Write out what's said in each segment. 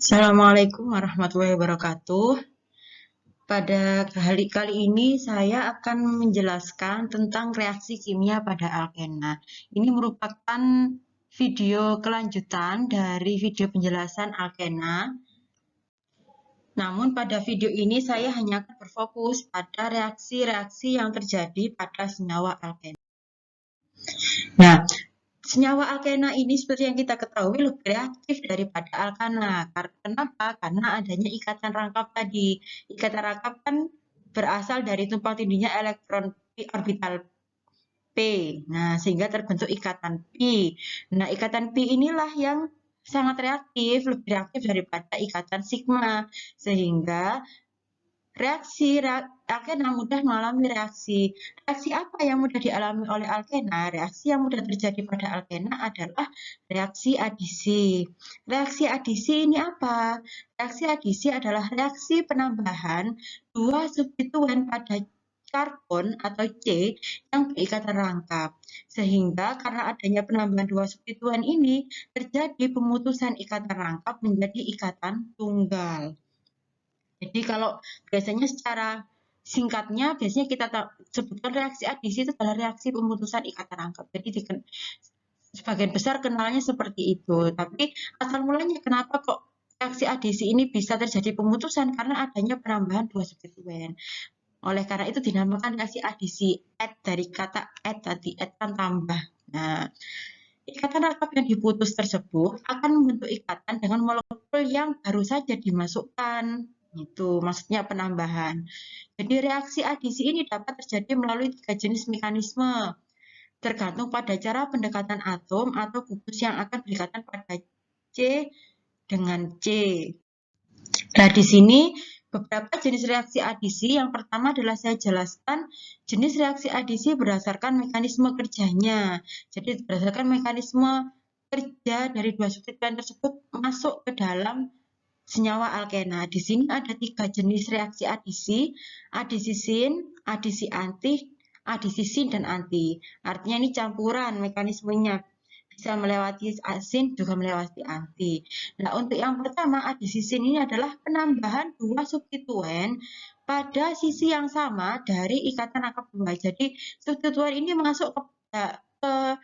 Assalamualaikum warahmatullahi wabarakatuh. Pada kali ini saya akan menjelaskan tentang reaksi kimia pada alkena. Ini merupakan video kelanjutan dari video penjelasan alkena. Namun pada video ini saya hanya akan berfokus pada reaksi-reaksi yang terjadi pada senyawa alkena. Nah, senyawa alkena ini seperti yang kita ketahui lebih reaktif daripada alkana. Kenapa? Karena adanya ikatan rangkap tadi. Ikatan rangkap kan berasal dari tumpang tindihnya elektron orbital P. Nah, sehingga terbentuk ikatan pi. Nah, ikatan pi inilah yang sangat reaktif, lebih reaktif daripada ikatan sigma. Sehingga alkena mudah mengalami reaksi. Reaksi apa yang mudah dialami oleh alkena? Reaksi yang mudah terjadi pada alkena adalah reaksi adisi. Reaksi adisi ini apa? Reaksi adisi adalah reaksi penambahan dua substituen pada karbon atau C yang berikatan rangkap. Sehingga karena adanya penambahan dua substituen ini, terjadi pemutusan ikatan rangkap menjadi ikatan tunggal. Jadi kalau biasanya secara singkatnya biasanya kita sebutkan reaksi adisi itu adalah reaksi pemutusan ikatan rangkap. Jadi sebagian besar kenalnya seperti itu. Tapi asal mulanya kenapa kok reaksi adisi ini bisa terjadi pemutusan? Karena adanya penambahan dua substituen. Oleh karena itu dinamakan reaksi adisi. Add dari kata add tadi, add kan tambah. Nah, ikatan rangkap yang diputus tersebut akan membentuk ikatan dengan molekul yang baru saja dimasukkan. Itu maksudnya penambahan. Jadi reaksi adisi ini dapat terjadi melalui 3 jenis mekanisme, tergantung pada cara pendekatan atom atau gugus yang akan berikatan pada C dengan C. Nah, di sini beberapa jenis reaksi adisi. Yang pertama adalah saya jelaskan jenis reaksi adisi berdasarkan mekanisme kerjanya. Jadi berdasarkan mekanisme kerja dari dua substituen tersebut masuk ke dalam senyawa alkena. Di sini ada 3 jenis reaksi adisi, adisi sin, adisi anti, adisi sin dan anti. Artinya ini campuran mekanismenya. Bisa melewati sin, juga melewati anti. Nah, untuk yang pertama, adisi sin ini adalah penambahan dua substituen pada sisi yang sama dari ikatan rangkap dua. Jadi, substituen ini masuk ke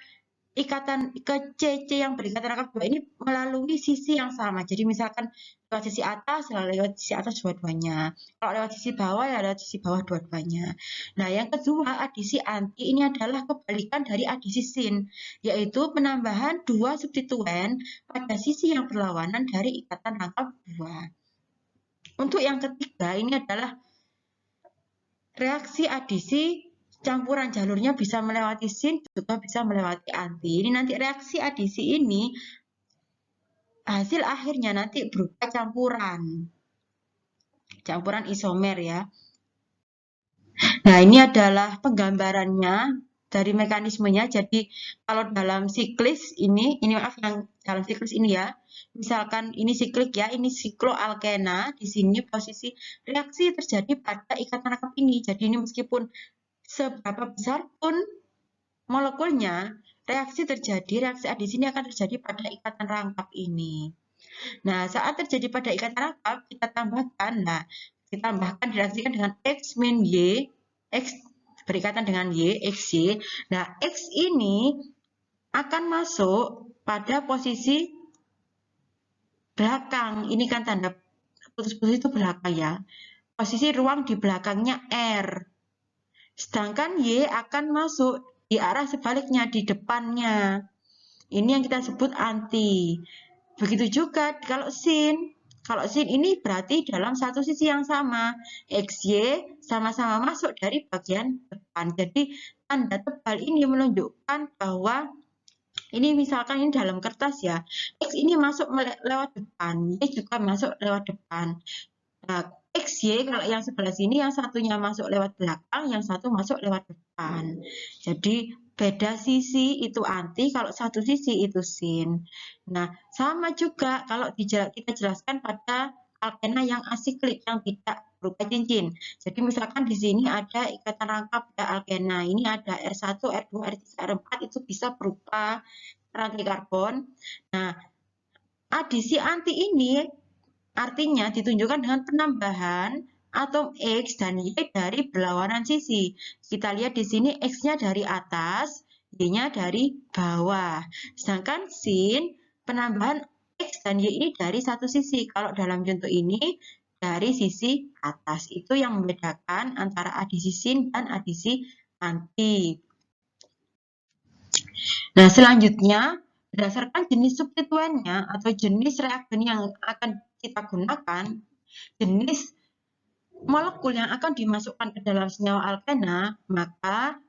ikatan ke CC yang berikatan rangkap dua ini melalui sisi yang sama. Jadi misalkan lewat sisi atas, lewat sisi atas dua-duanya. Kalau lewat sisi bawah, ya lewat sisi bawah dua-duanya. Nah, yang kedua, adisi anti ini adalah kebalikan dari adisi sin, yaitu penambahan dua substituen pada sisi yang berlawanan dari ikatan rangkap dua. Untuk yang ketiga, ini adalah reaksi adisi campuran, jalurnya bisa melewati sin, juga bisa melewati anti. Ini nanti reaksi adisi ini hasil akhirnya nanti berupa campuran isomer ya. Nah, ini adalah penggambarannya dari mekanismenya. Jadi kalau dalam siklis ini maaf yang dalam siklis ini ya. Misalkan ini siklik ya, ini sikloalkena, di sini posisi reaksi terjadi pada ikatan rangkap ini. Jadi ini meskipun seberapa besar pun molekulnya, reaksi adisi ini akan terjadi pada ikatan rangkap ini. Nah, saat terjadi pada ikatan rangkap, kita tambahkan, direaksikan dengan X min Y, X berikatan dengan Y, XY. Nah, X ini akan masuk pada posisi belakang. Ini kan tanda putus-putus itu belakang ya. Posisi ruang di belakangnya R. Sedangkan Y akan masuk di arah sebaliknya, di depannya. Ini yang kita sebut anti. Begitu juga kalau sin. Kalau sin ini berarti dalam satu sisi yang sama. XY sama-sama masuk dari bagian depan. Jadi tanda tebal ini menunjukkan bahwa ini misalkan ini dalam kertas ya. X ini masuk lewat depan. Y juga masuk lewat depan. Nah, XY kalau yang sebelah sini yang satunya masuk lewat belakang, yang satu masuk lewat depan. Jadi beda sisi itu anti, kalau satu sisi itu sin. Nah, sama juga kalau kita jelaskan pada alkena yang asiklik, yang tidak berupa cincin. Jadi misalkan di sini ada ikatan rangkap ya alkena. Ini ada R1, R2, R3, R4 itu bisa berupa rantai karbon. Nah, adisi anti ini Artinya ditunjukkan dengan penambahan atom X dan Y dari berlawanan sisi. Kita lihat di sini X-nya dari atas, Y-nya dari bawah. Sedangkan sin penambahan X dan Y ini dari satu sisi. Kalau dalam contoh ini dari sisi atas. Itu yang membedakan antara adisi sin dan adisi anti. Nah, selanjutnya berdasarkan jenis substituennya atau jenis reagen yang akan kita gunakan, jenis molekul yang akan dimasukkan ke dalam senyawa alkena, maka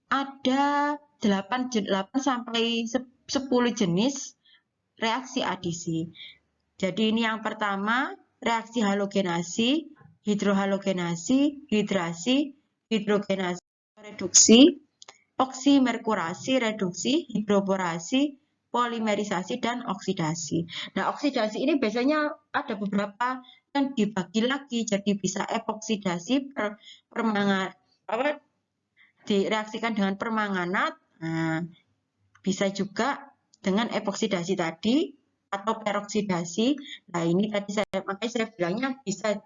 ada 8 sampai 10 jenis reaksi adisi. Jadi ini yang pertama, reaksi halogenasi, hidrohalogenasi, hidrasi, hidrogenasi, reduksi, oksimerkurasi, reduksi, hidroborasi, polimerisasi, dan oksidasi. Nah, oksidasi ini biasanya ada beberapa yang dibagi lagi, jadi bisa epoksidasi, direaksikan dengan permanganat, nah, bisa juga dengan epoksidasi tadi, atau peroksidasi. Nah, ini tadi makanya saya bilangnya bisa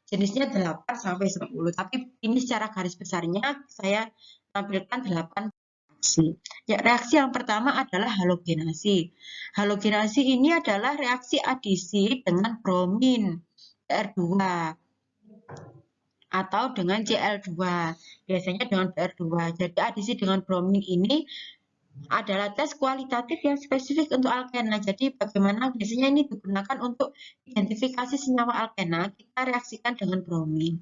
jenisnya 8 sampai 10, tapi ini secara garis besarnya saya tampilkan 8 reaksi. Ya, reaksi yang pertama adalah halogenasi. Halogenasi ini adalah reaksi adisi dengan bromin Br2 atau dengan Cl2. Biasanya dengan Br2. Jadi adisi dengan bromin ini adalah tes kualitatif yang spesifik untuk alkena. Jadi bagaimana biasanya ini digunakan untuk identifikasi senyawa alkena, kita reaksikan dengan bromin.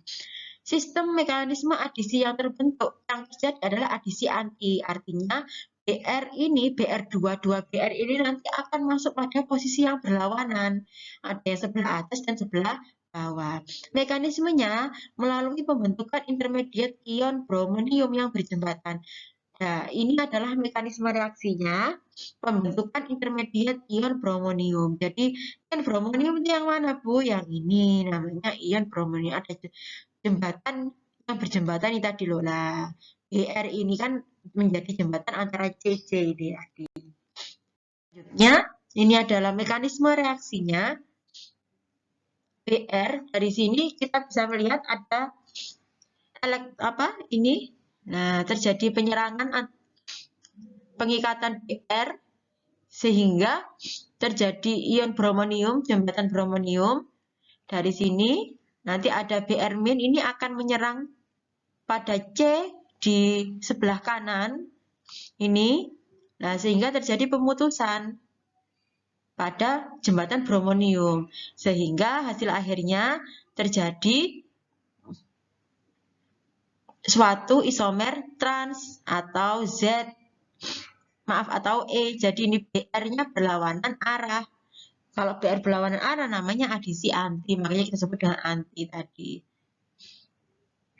Sistem mekanisme adisi yang terbentuk yang terjadi adalah adisi anti. Artinya Br ini, Br2, 2Br ini nanti akan masuk pada posisi yang berlawanan. Ada yang sebelah atas dan sebelah bawah. Mekanismenya melalui pembentukan intermediate ion bromonium yang berjembatan. Nah, ini adalah mekanisme reaksinya, pembentukan intermediate ion bromonium. Jadi, ion bromonium itu yang mana, Bu? Yang ini, namanya ion bromonium. Ada jembatan yang berjembatan ini tadi loh. Nah, Br ini kan menjadi jembatan antara CC ini tadi. Selanjutnya, ini adalah mekanisme reaksinya. Br, dari sini kita bisa melihat ada ini. Nah, terjadi penyerangan pengikatan Br sehingga terjadi ion bromonium, jembatan bromonium. Dari sini nanti ada Br- ini akan menyerang pada C di sebelah kanan ini. Nah, sehingga terjadi pemutusan pada jembatan bromonium sehingga hasil akhirnya terjadi suatu isomer trans atau Z, atau E. Jadi ini Br-nya berlawanan arah. Kalau Br berlawanan arah namanya adisi anti, makanya kita sebut dengan anti tadi.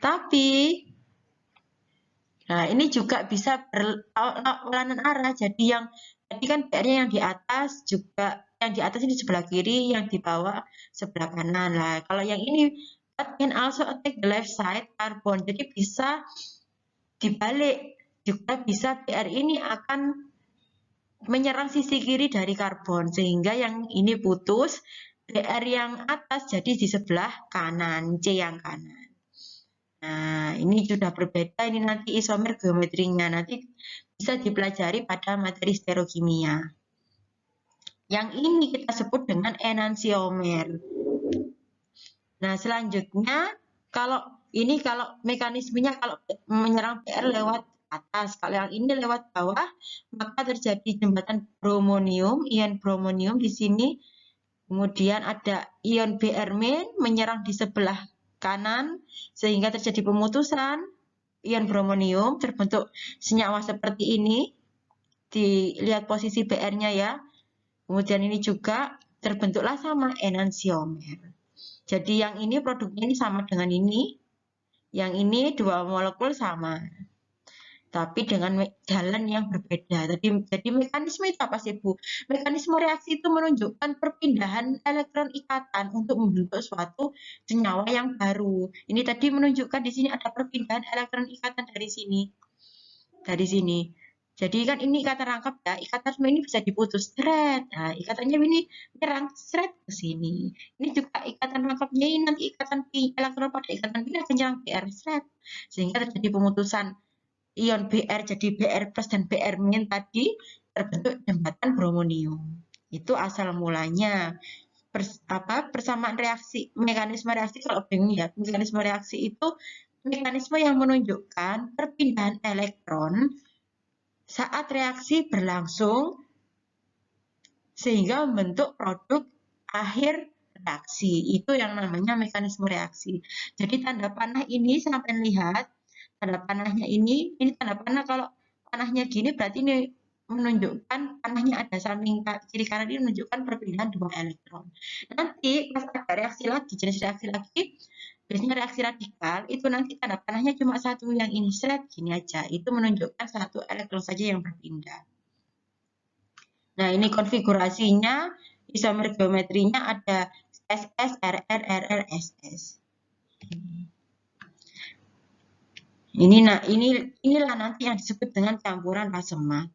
Tapi, nah ini juga bisa berlawanan arah. Jadi yang tadi kan Br-nya yang di atas juga, yang di atas ini sebelah kiri, yang di bawah sebelah kanan. Nah, kalau yang ini can also attack the left side carbon. Jadi bisa dibalik, juga bisa Br ini akan menyerang sisi kiri dari karbon sehingga yang ini putus, Br yang atas jadi di sebelah kanan, C yang kanan. Nah, ini sudah berbeda, ini nanti isomer geometrinya nanti bisa dipelajari pada materi stereokimia. Yang ini kita sebut dengan enantiomer. Nah, selanjutnya kalau mekanismenya kalau menyerang Br lewat atas, kalau yang ini lewat bawah, maka terjadi jembatan bromonium, ion bromonium di sini. Kemudian ada ion Br- menyerang di sebelah kanan sehingga terjadi pemutusan ion bromonium, terbentuk senyawa seperti ini. Dilihat posisi Br-nya ya. Kemudian ini juga terbentuklah sama enantiomer. Jadi yang ini produknya ini sama dengan ini. Yang ini dua molekul sama, tapi dengan jalan yang berbeda. Jadi mekanisme itu apa sih, Bu? Mekanisme reaksi itu menunjukkan perpindahan elektron ikatan untuk membentuk suatu senyawa yang baru. Ini tadi menunjukkan di sini ada perpindahan elektron ikatan dari sini. Dari sini. Jadi kan ini ikatan rangkap ya, ikatan ini bisa diputus, thread. Nah, ikatannya ini nyerang thread ke sini. Ini juga ikatan rangkapnya ini nanti ikatan elektron pada ikatan ini akan nyerang Br thread. Sehingga terjadi pemutusan ion Br jadi Br plus dan Br min tadi terbentuk jembatan bromonium. Itu asal mulanya. Persamaan reaksi, mekanisme reaksi kalau bingung ya, mekanisme reaksi itu mekanisme yang menunjukkan perpindahan elektron saat reaksi berlangsung sehingga membentuk produk akhir reaksi. Itu yang namanya mekanisme reaksi. Jadi tanda panah ini sampai lihat, tanda panahnya ini tanda panah kalau panahnya gini berarti ini menunjukkan panahnya ada samping kiri kanan ini menunjukkan perpindahan dua elektron. Nanti pas ada reaksi lagi, jenis reaksi lagi, biasanya reaksi radikal itu nanti tanda panahnya cuma satu yang ini seret gini aja. Itu menunjukkan satu elektron saja yang berpindah. Nah, ini konfigurasinya, isomer geometrinya ada SS, RR, RR, SS. Inilah nanti yang disebut dengan campuran rasemat.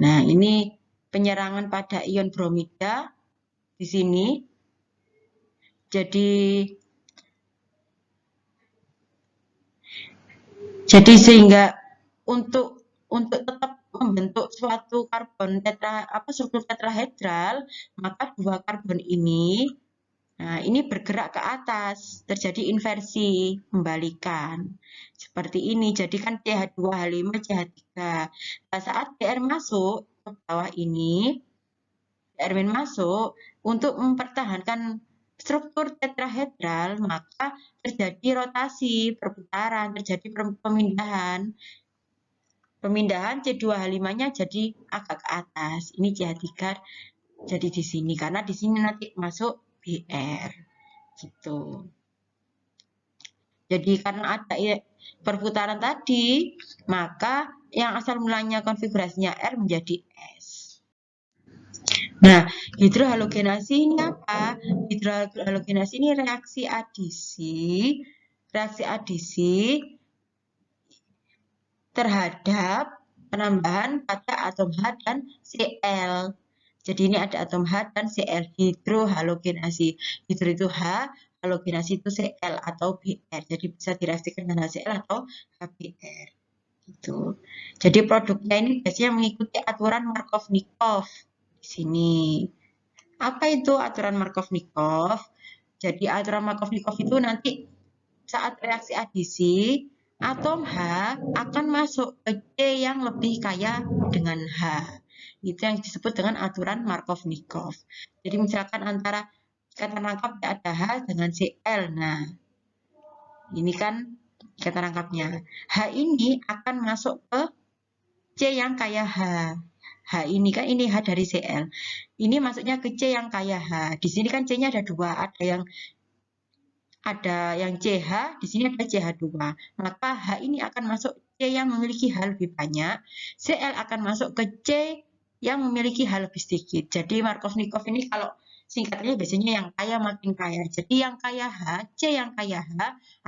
Nah, ini penyerangan pada ion bromida di sini. Jadi sehingga untuk tetap membentuk suatu karbon struktur tetrahedral, maka dua karbon ini bergerak ke atas, terjadi inversi, membalikan. Seperti ini, jadikan CH2H5, CH3. Nah, saat Br masuk ke bawah ini, Br masuk, untuk mempertahankan struktur tetrahedral, maka terjadi rotasi, perputaran, terjadi pemindahan. Pemindahan C2H5-nya jadi agak ke atas. Ini CH3 jadi di sini, karena di sini nanti masuk Br. Gitu. Jadi karena ada perputaran tadi, maka yang asal mulanya konfigurasinya R menjadi S. Nah, hidrohalogenasi ini apa? Hidrohalogenasi ini reaksi adisi terhadap penambahan pada atom H dan Cl. Jadi ini ada atom H dan Cl, hidrohalogenasi. Hidro itu H, halogenasi itu Cl atau Br. Jadi bisa direaksikan dengan HCl atau HBr. Gitu. Jadi produknya ini biasanya mengikuti aturan Markov-Nikov. Di sini. Apa itu aturan Markov-Nikov? Jadi aturan Markov-Nikov itu nanti saat reaksi adisi, atom H akan masuk ke C yang lebih kaya dengan H. Itu yang disebut dengan aturan Markov-Nikov. Jadi misalkan antara ikatan rangkap ada H dengan Cl. Nah, ini kan ikatan rangkapnya. H ini akan masuk ke C yang kaya H. H ini kan ini H dari Cl. Ini masuknya ke C yang kaya H. Di sini kan C-nya ada dua, ada yang CH, di sini ada CH2. Maka H ini akan masuk C yang memiliki H lebih banyak, Cl akan masuk ke C yang memiliki H lebih sedikit. Jadi Markov-Nikov ini kalau singkatnya biasanya yang kaya makin kaya. Jadi yang kaya H, C yang kaya H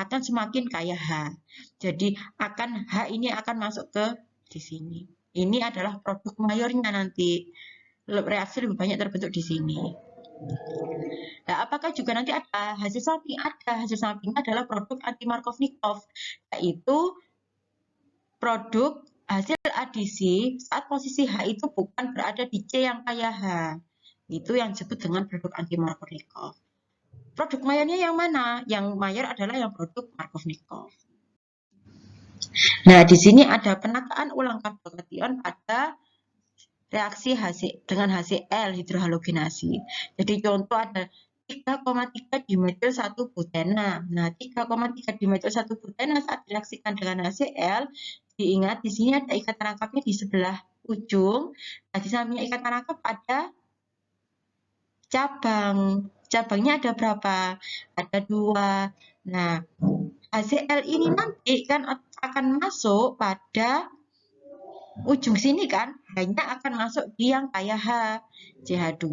akan semakin kaya H. Jadi H ini akan masuk ke di sini. Ini adalah produk mayornya nanti. Reaksi lebih banyak terbentuk di sini. Nah, apakah juga nanti ada hasil samping? Ada. Hasil sampingnya adalah produk anti-Markov-Nikov, yaitu produk hasil adisi saat posisi H itu bukan berada di C yang kaya H. Itu yang disebut dengan produk anti-Markov-Nikov. Produk mayornya yang mana? Yang mayor adalah yang produk Markov-Nikov. Nah, di sini ada penataan ulang karbokation pada reaksi dengan HCl hidrohalogenasi. Jadi contoh ada 3,3 dimetil 1 butena. Nah, 3,3 dimetil 1 butena saat direaksikan dengan HCl, diingat di sini ada ikatan rangkapnya di sebelah ujung. Nah, di sampingnya ikatan rangkap ada cabang. Cabangnya ada berapa? Ada 2. Nah, HCl ini nanti kan akan masuk pada ujung sini kan, H-nya akan masuk di yang kaya H, CH2.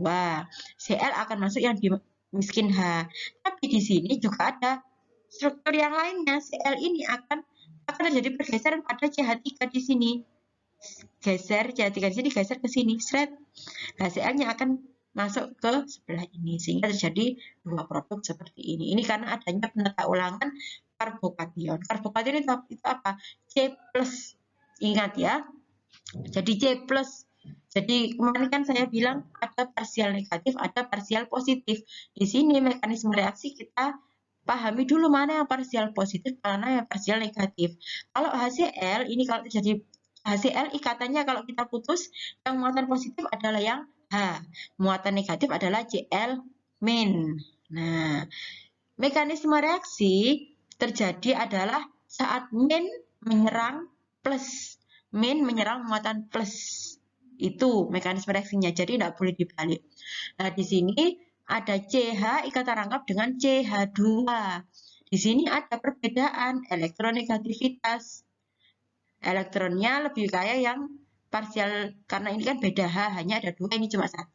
Cl akan masuk yang di miskin H. Tapi di sini juga ada struktur yang lainnya. Cl ini akan akan terjadi pergeseran pada CH3 di sini. Geser CH3 di sini, geser ke sini, seret. Nah, Cl-nya akan masuk ke sebelah ini sehingga terjadi dua produk seperti ini. Ini karena adanya penata ulangan karbokation. Karbokation itu apa? C+. Ingat ya. Jadi C+. Jadi kemarin kan saya bilang ada parsial negatif, ada parsial positif. Di sini mekanisme reaksi kita pahami dulu mana yang parsial positif, mana yang parsial negatif. Kalau HCl ini kalau terjadi HCl ikatannya kalau kita putus, yang muatan positif adalah yang H, muatan negatif adalah Cl-. Nah, mekanisme reaksi terjadi adalah saat min menyerang plus. Min menyerang muatan plus. Itu mekanisme reaksinya, jadi tidak boleh dibalik. Nah, di sini ada CH ikatan rangkap dengan CH2. Di sini ada perbedaan elektronegativitas. Elektronnya lebih kaya yang parsial, karena ini kan beda H, hanya ada 2, ini cuma 1.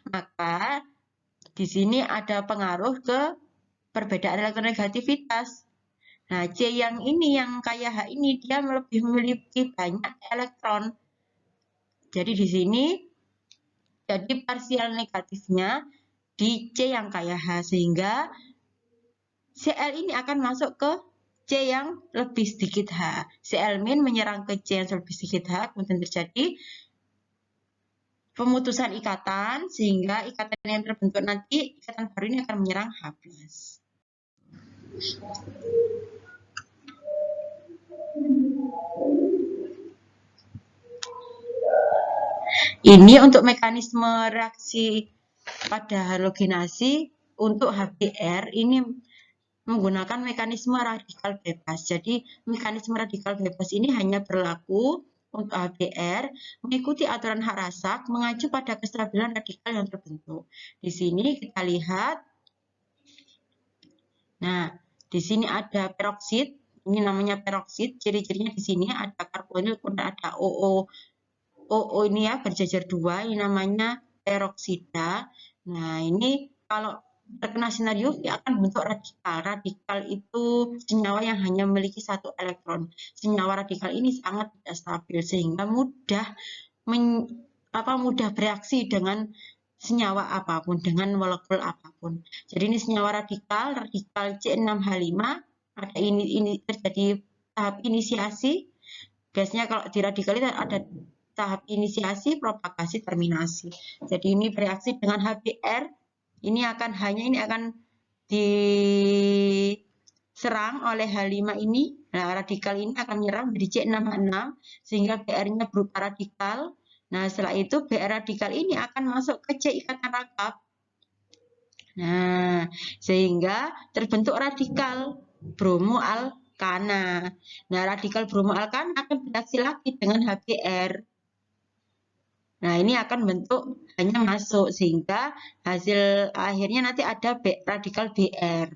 Maka di sini ada pengaruh ke perbedaan elektronegativitas. Nah, C yang ini, yang kaya H ini, dia lebih memiliki banyak elektron. Jadi di sini, jadi parsial negatifnya di C yang kaya H, sehingga Cl ini akan masuk ke C yang lebih sedikit H. Cl- menyerang ke C yang lebih sedikit H, kemudian terjadi pemutusan ikatan, sehingga ikatan yang terbentuk nanti, ikatan baru ini akan menyerang H+. Ini untuk mekanisme reaksi pada halogenasi untuk HBr ini menggunakan mekanisme radikal bebas. Jadi mekanisme radikal bebas ini hanya berlaku untuk HBr mengikuti aturan Harasak mengacu pada kestabilan radikal yang terbentuk. Di sini kita lihat. Nah, di sini ada peroksid. Ini namanya peroksid. Ciri-cirinya di sini ada karbonil, kemudian ada OO. OO ini ya berjajar 2, ini namanya peroksida. Nah, ini kalau terkena sinar UV akan bentuk radikal. Radikal itu senyawa yang hanya memiliki 1 elektron. Senyawa radikal ini sangat tidak stabil sehingga mudah bereaksi dengan senyawa apapun, dengan molekul apapun. Jadi ini senyawa radikal C6H5, ada ini terjadi tahap inisiasi. Biasanya kalau di radikal itu ada tahap inisiasi, propagasi, terminasi. Jadi ini bereaksi dengan HBr, ini akan diserang oleh H5 ini. Nah, radikal ini akan menyerang menjadi C6H6 sehingga Br-nya berupa radikal. Nah, setelah itu Br radikal ini akan masuk ke C ikatan rangkap. Nah, sehingga terbentuk radikal bromoalkana. Nah, radikal bromoalkana akan bereaksi lagi dengan HBr. Nah, ini akan bentuk hanya masuk sehingga hasil akhirnya nanti ada radikal Br.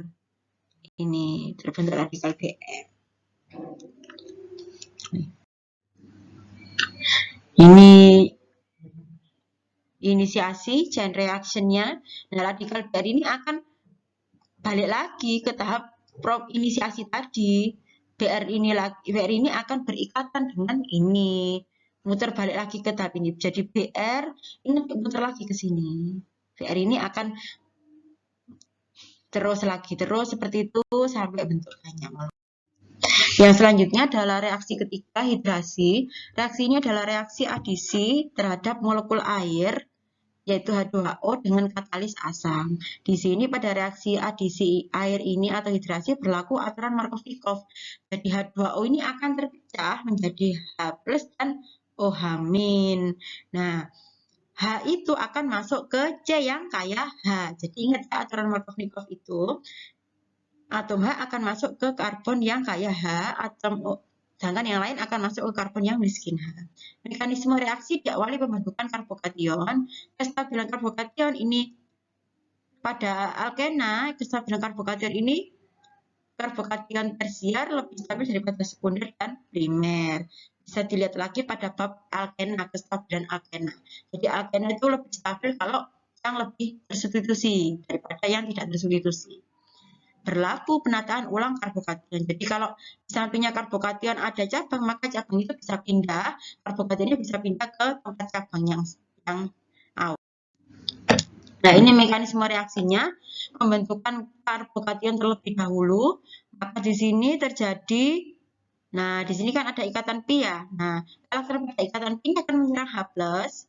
Ini terbentuk radikal Br. Ini inisiasi chain reaction-nya. Nah, radikal Br ini akan balik lagi ke tahap inisiasi tadi. Br ini akan berikatan dengan ini. Muter balik lagi ke tahap ini. Jadi Br ini muter lagi ke sini. Br ini akan terus seperti itu sampai bentuk banyak. Yang selanjutnya adalah reaksi ketiga, hidrasi. Reaksi ini adalah reaksi adisi terhadap molekul air, yaitu H2O dengan katalis asam. Di sini pada reaksi adisi air ini atau hidrasi berlaku aturan Markov-Nikov. Jadi H2O ini akan terpecah menjadi H+ dan OH-. Nah, H itu akan masuk ke C yang kaya H. Jadi ingat ya aturan Markov-Nikov itu. Atom H akan masuk ke karbon yang kaya H, sedangkan yang lain akan masuk ke karbon yang miskin H. Mekanisme reaksi diawali pembentukan karbokation. Kestabilan karbokation ini pada alkena, kestabilan karbokation ini karbokation tersier lebih stabil daripada sekunder dan primer. Bisa dilihat lagi pada bab alkena, kestabilan alkena. Jadi alkena itu lebih stabil kalau yang lebih tersubstitusi daripada yang tidak tersubstitusi. berlaku penataan ulang karbokation. Jadi kalau di sampingnya karbokation ada cabang, maka cabang itu bisa pindah, karbokationnya bisa pindah ke tempat cabang yang awal. Nah, ini mekanisme reaksinya, pembentukan karbokation terlebih dahulu, maka di sini terjadi, nah di sini kan ada ikatan pi ya. Nah, elektron pada ikatan pi akan menyerang H+,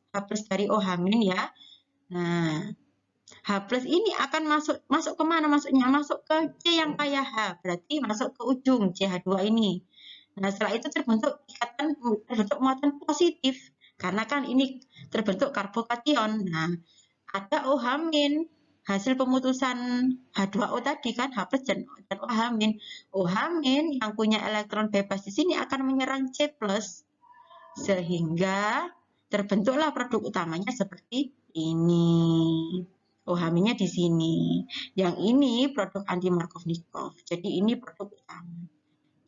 H+ dari OH- ya. Nah, H+ ini akan masuk kemana masuknya? Masuk ke C yang kaya H, berarti masuk ke ujung CH2 ini. Nah, setelah itu terbentuk muatan positif, karena kan ini terbentuk karbokation. Nah, ada OH-, hasil pemutusan H2O tadi kan, H+ dan OH-. OH- yang punya elektron bebas di sini akan menyerang C+, sehingga terbentuklah produk utamanya seperti ini. OH-nya di sini. Yang ini produk anti-Markovnikov. Jadi ini produk utama.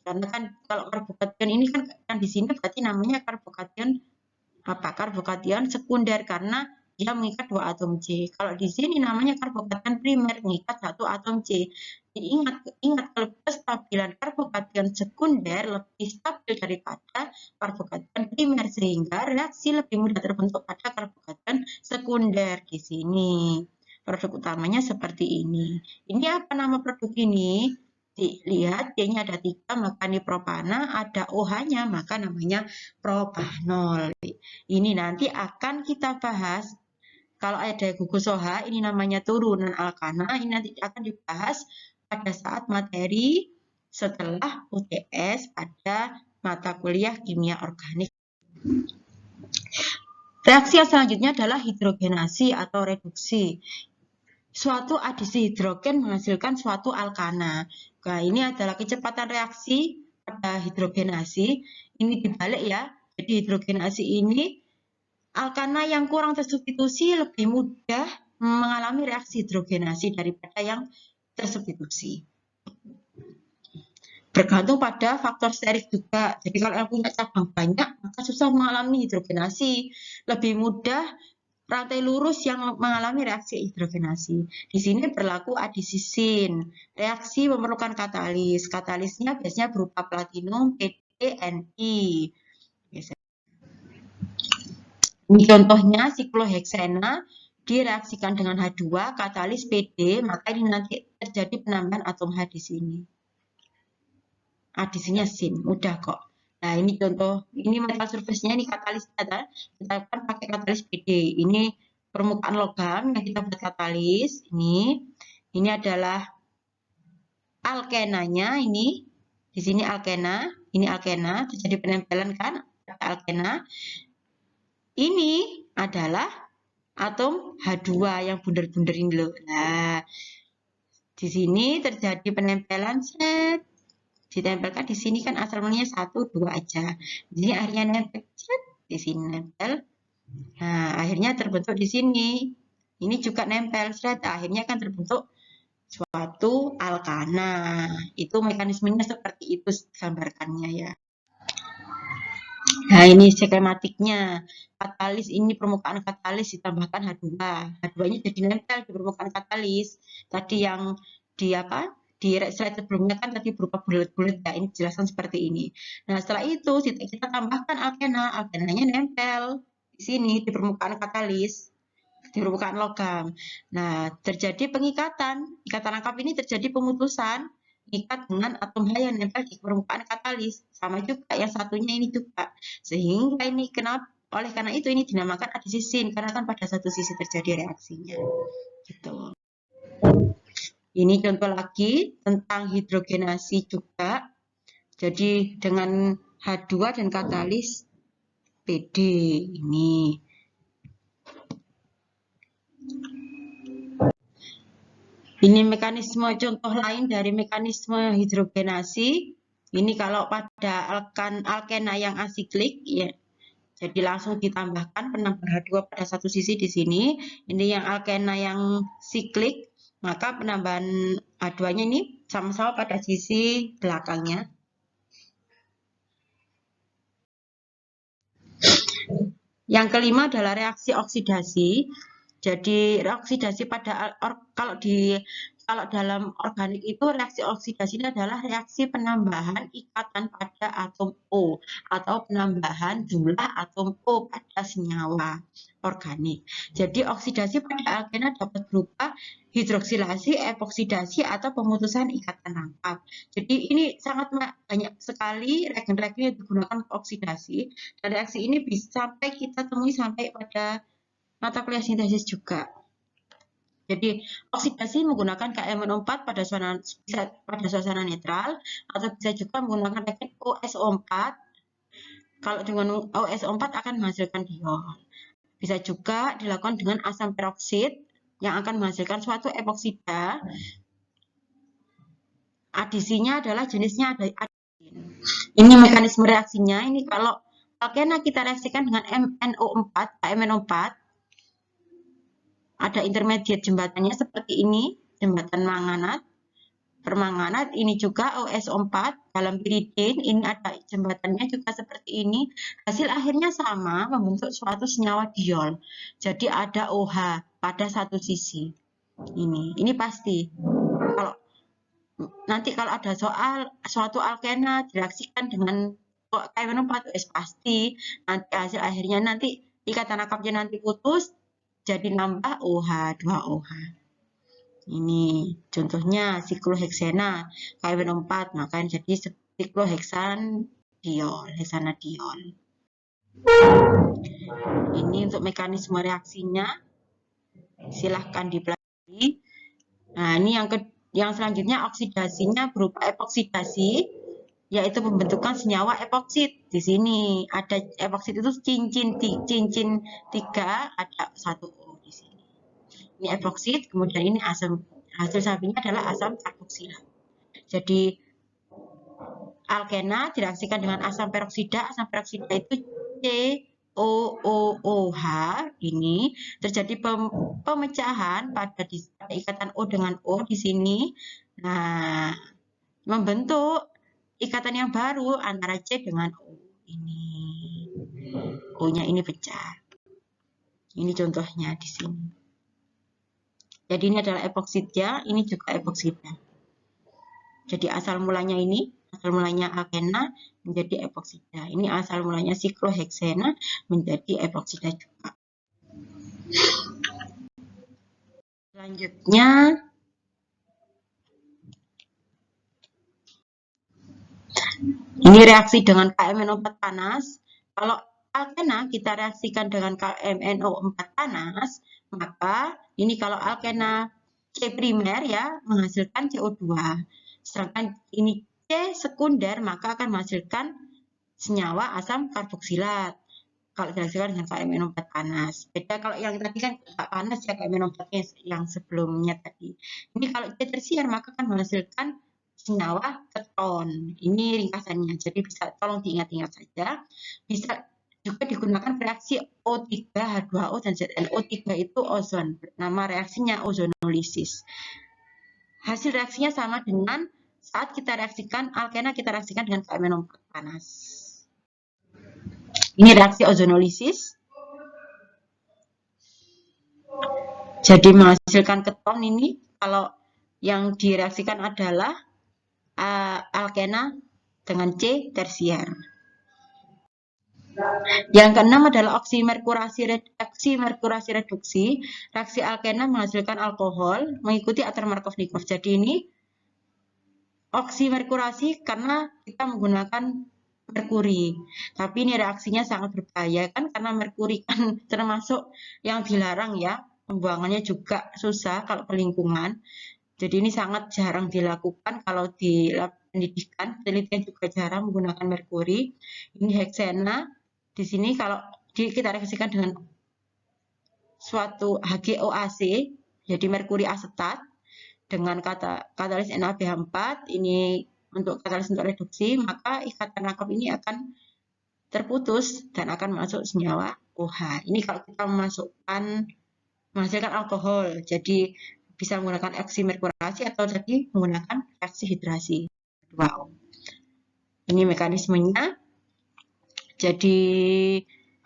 Karena kan kalau karbokation ini kan di sini berarti namanya karbokation karbokation sekunder karena dia mengikat 2 atom C. Kalau di sini namanya karbokation primer, mengikat 1 atom C. Jadi ingat kestabilan karbokation sekunder lebih stabil daripada karbokation primer, sehingga reaksi lebih mudah terbentuk pada karbokation sekunder di sini. Produk utamanya seperti ini. Ini apa nama produk ini? Lihat, D-nya ada 3, maka ini propana, ada OH-nya, maka namanya propanol. Ini nanti akan kita bahas, kalau ada gugus OH, ini namanya turunan alkana, ini nanti akan dibahas pada saat materi setelah UTS pada mata kuliah kimia organik. Reaksi yang selanjutnya adalah hidrogenasi atau reduksi. Suatu adisi hidrogen menghasilkan suatu alkana. Nah, ini adalah kecepatan reaksi pada hidrogenasi. Ini dibalik ya. Jadi hidrogenasi ini, alkana yang kurang tersubstitusi lebih mudah mengalami reaksi hidrogenasi daripada yang tersubstitusi. Bergantung pada faktor steric juga. Jadi kalau yang punya cabang banyak, maka susah mengalami hidrogenasi. Lebih mudah rantai lurus yang mengalami reaksi hidrogenasi. Di sini berlaku adisisin. Reaksi memerlukan katalis. Katalisnya biasanya berupa platinum, PDNI. Ini contohnya sikloheksena direaksikan dengan H2, katalis PD, maka ini nanti terjadi penambahan atom H di sini. Adisinya sin, mudah kok. Nah, ini contoh, ini metal surface-nya, ini katalis kita akan pakai katalis PD. Ini permukaan logam yang kita buat katalis. Ini adalah alkenanya, ini di sini alkena, ini alkena, terjadi penempelan kan alkena. Ini adalah atom H2 yang bundar-bundar ini loh. Nah, di sini terjadi penempelan set. Ditempelkan di sini kan asal mulanya 1, 2 aja. Jadi akhirnya nempel di sini nempel. Nah, akhirnya terbentuk di sini. Ini juga nempel, akhirnya kan terbentuk suatu alkana. Itu mekanismenya seperti itu gambarkannya ya. Nah, ini skematiknya. Katalis ini permukaan katalis ditambahkan H2. H2-nya jadi nempel di permukaan katalis. Tadi yang di slide sebelumnya kan tadi berupa bulat-bulat ya, ini dijelaskan seperti ini. Nah, setelah itu kita tambahkan alkena, alkenanya nempel di sini di permukaan katalis, di permukaan logam. Nah, terjadi pengikatan. Ikatan rangkap ini terjadi pemutusan, ikat dengan atom H yang nempel di permukaan katalis. Sama juga yang satunya ini juga. Sehingga ini oleh karena itu ini dinamakan adisisin, karena kan pada satu sisi terjadi reaksinya. Gitu. Ini contoh lagi tentang hidrogenasi juga. Jadi dengan H2 dan katalis PD ini. Ini mekanisme contoh lain dari mekanisme hidrogenasi. Ini kalau pada alkena yang asiklik ya. Jadi langsung ditambahkan penambahan H2 pada satu sisi di sini. Ini yang alkena yang siklik, maka penambahan H2-nya ini sama-sama pada sisi belakangnya. Yang kelima adalah reaksi oksidasi. Jadi oksidasi pada kalau di kalau dalam organik itu reaksi oksidasi ini adalah reaksi penambahan ikatan pada atom O atau penambahan jumlah atom O pada senyawa organik. Jadi oksidasi pada alkena dapat berupa hidroksilasi, epoksidasi, atau pemutusan ikatan rangkap. Jadi ini sangat banyak sekali reagen-reagen yang digunakan untuk oksidasi, dan reaksi ini bisa sampai kita temui sampai pada mata kuliah sintesis juga. Jadi oksidasi menggunakan KMNO4 pada suasana netral, atau bisa juga menggunakan reagen OSO4. Kalau dengan OSO4 akan menghasilkan diol. Bisa juga dilakukan dengan asam peroksid yang akan menghasilkan suatu epoksida. Adisinya adalah jenisnya adisin. Ini mekanisme reaksinya. Ini kalau alkena kita reaksikan dengan MnO4, KMNO4, ada intermediate jembatannya seperti ini, jembatan manganat, permanganat. Ini juga OSO4 dalam piridin, ini ada jembatannya juga seperti ini. Hasil akhirnya sama, membentuk suatu senyawa diol. Jadi ada OH pada satu sisi. Ini pasti. Nanti kalau ada soal suatu alkena direaksikan dengan KMNO4, pasti nanti hasil akhirnya nanti ikatan rangkapnya nanti putus, jadi nambah OH, 2OH. Ini contohnya sikloheksena, KMNO4, maka jadi sikloheksan diol, heksanadiol. Ini untuk mekanisme reaksinya, silahkan dipelajari. Nah, ini yang selanjutnya oksidasinya berupa epoksidasi, yaitu pembentukan senyawa epoksid. Di sini ada epoksid itu cincin 3, ada 1 O di sini. Ini epoksid, kemudian ini asam. Hasil sampingnya adalah asam karboksilat. Jadi alkena direaksikan dengan asam peroksida. Asam peroksida itu COOH. Ini terjadi pemecahan pada ikatan O dengan O di sini. Nah, membentuk ikatan yang baru antara C dengan O. Ini O-nya ini pecah. Ini contohnya di sini. Jadi ini adalah epoksida, ini juga epoksida. Jadi asal mulanya ini, asal mulanya alkena menjadi epoksida. Ini asal mulanya sikloheksena menjadi epoksida juga. Selanjutnya, ini reaksi dengan KMNO4 panas. Kalau alkena kita reaksikan dengan KMNO4 panas, maka ini kalau alkena C primer ya menghasilkan CO2. Sedangkan ini C sekunder maka akan menghasilkan senyawa asam karboksilat. Kalau direaksikan dengan KMNO4 panas. Beda kalau yang tadi kan tidak panas ya KMNO4 yang sebelumnya tadi. Ini kalau C tersier maka akan menghasilkan senyawa keton. Ini ringkasannya. Jadi bisa tolong diingat-ingat saja. Bisa juga digunakan reaksi O3, H2O, dan ZnO3 itu ozon. Nama reaksinya ozonolisis. Hasil reaksinya sama dengan saat kita reaksikan alkena, kita reaksikan dengan KMNO4 panas. Ini reaksi ozonolisis. Jadi menghasilkan keton ini kalau yang direaksikan adalah alkena dengan C tersier. Yang keenam adalah oksimerkurasi reduksi. Reaksi alkena menghasilkan alkohol mengikuti atar Markov-Nikov. Jadi ini oksimerkurasi karena kita menggunakan merkuri. Tapi ini reaksinya sangat berbahaya kan karena merkuri kan termasuk yang dilarang ya. Pembuangannya juga susah kalau ke lingkungan. Jadi ini sangat jarang dilakukan kalau di lab pendidikan. Penelitian juga jarang menggunakan merkuri. Ini heksena. Di sini kalau kita reaksikan dengan suatu HgOAc, jadi merkuri asetat dengan katalis NaBH4, ini untuk katalis untuk reduksi, maka ikatan rangkap ini akan terputus dan akan masuk senyawa OH. Ini kalau kita menghasilkan alkohol, jadi bisa menggunakan oksimerkurasi atau tadi menggunakan reaksi hidrasi 2O. Ini mekanismenya. Jadi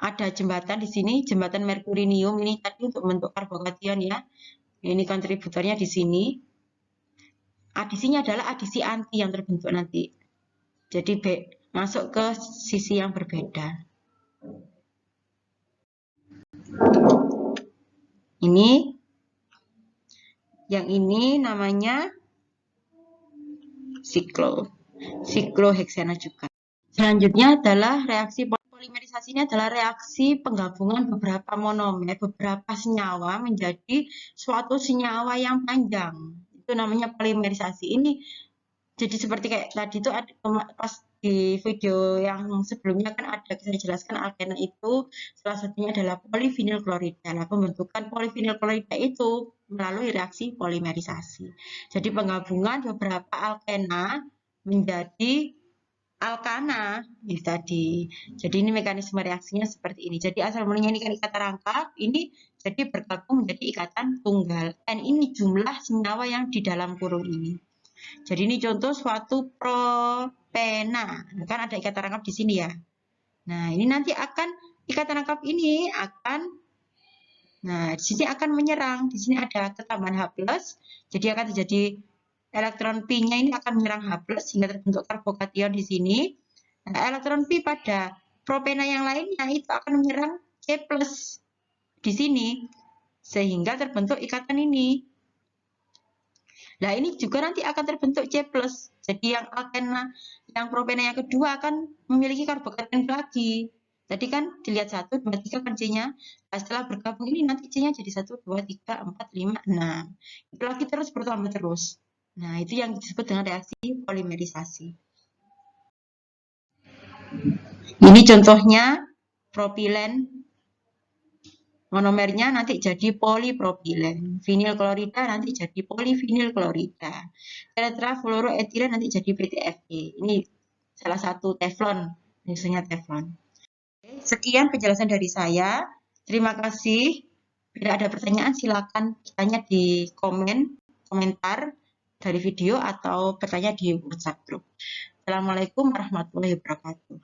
ada jembatan di sini, jembatan merkurinium ini tadi untuk membentuk karbokation ya. Ini kontributornya di sini. Adisinya adalah adisi anti yang terbentuk nanti. Jadi masuk ke sisi yang berbeda. Ini, yang ini namanya sikloheksana juga. Selanjutnya adalah reaksi polimerisasi. Ini adalah reaksi penggabungan beberapa monomer, beberapa senyawa menjadi suatu senyawa yang panjang. Itu namanya polimerisasi. Ini jadi seperti kayak tadi itu pas di video yang sebelumnya kan ada saya jelaskan alkena itu salah satunya adalah polivinyl klorida. Nah, pembentukan polivinyl klorida itu melalui reaksi polimerisasi. Jadi penggabungan beberapa alkena menjadi alkana ini tadi. Jadi ini mekanisme reaksinya seperti ini. Jadi asal mulanya ini kan ikatan rangkap, ini jadi bergabung menjadi ikatan tunggal. N ini jumlah senyawa yang di dalam kurung ini. Jadi ini contoh suatu propena. Kan ada ikatan rangkap di sini ya. Nah, ini nanti akan ikatan rangkap ini akan di sini akan menyerang. Di sini ada ketambahan H+, jadi akan terjadi elektron Pi-nya ini akan menyerang H+, sehingga terbentuk karbokation di sini. Nah, elektron Pi pada propena yang lainnya itu akan menyerang C+ di sini, sehingga terbentuk ikatan ini. Nah, ini juga nanti akan terbentuk C+. Jadi yang alkena, yang propena yang kedua akan memiliki karbokation lagi. Tadi kan dilihat 1, 2, 3 kan C-nya. Nah, setelah bergabung ini nanti C-nya jadi 1, 2, 3, 4, 5, 6. Itu lagi terus bertambah terus. Nah, itu yang disebut dengan reaksi polimerisasi. Ini contohnya propilen. Monomernya nanti jadi polipropilen. Vinyl klorida nanti jadi polivinyl klorida. Tetrafluoroetilen nanti jadi PTFE. Ini salah satu teflon, misalnya teflon. Sekian penjelasan dari saya. Terima kasih. Bila ada pertanyaan silakan tanya di komentar dari video atau bertanya di WhatsApp group. Assalamualaikum warahmatullahi wabarakatuh.